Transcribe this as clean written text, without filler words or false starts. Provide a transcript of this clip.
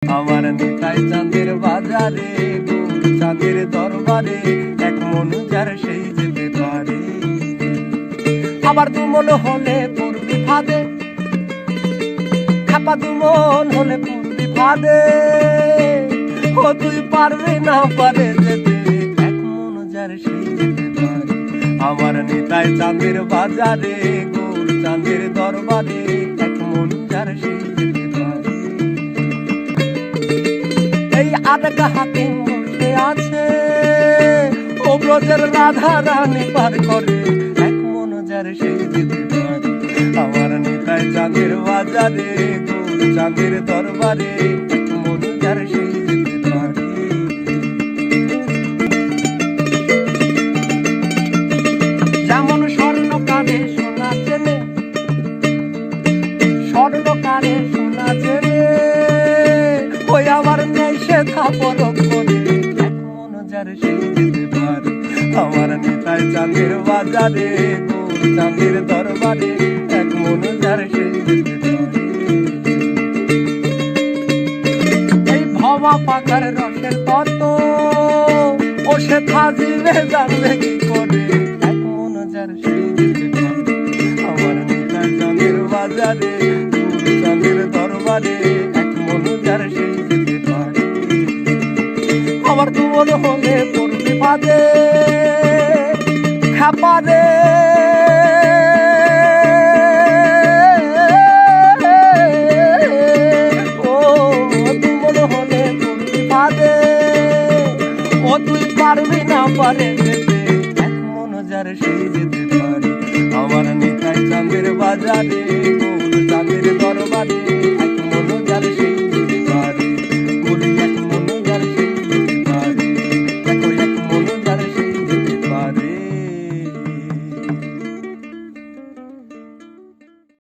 আমার নিতাই চাঁদের বাজারে, চাঁদের দরবারে, এক মন যার সেই যেতে পারে। আবার দু মন হলে পড়বি ফাঁদে, খাপা দু মন হলে পড়বি ফাঁদে। ও তুই পারবি না পারে যেতে, এক মন যার সেই যেতে পারে। আমার নিতাই চাঁদের বাজারে, চাঁদের দরবারে, এক মন যার সেই যেতে পারে। এই আটকা হাকিম বসে আছে, ও ব্রজের রাধা রানী পার করে, এক মন যার সেই যেতে পারে। আমার নিতাই চাঁদের বাজারে, চাঁদের দরবারে, এক মন যার সেই যেতে পারে। যেমন স্বর্ণ কানে সোনা চেনে, স্বর্ণ কানে সোনা চেনে, ওই আমার নেই সে থাপর করে, এক মন যার সেই যেতে পারে। আমার নিতাই চাঁদের বাজারে, চাঁদের দরবারে, এক মন যার সেই যেতে পারে। এই ভবা পাকার রসের কত, ও সে থাজিবে জানবে কি করে, এক মন যার সেই যেতে পারে। আমার নিতাই চাঁদের বাজারে, চাঁদের দরবারে, এক মন যার সেই যেতে পারে। আমার দু মন হলে পড়বি ফাঁদে, খাপারে। ও দু মন হলে পড়বি ফাঁদে, ও তুই পারবি না পারে যেতে, এক মন যার সেই যেতে পারে। আমার নিতাই চাঁদের বাজারে,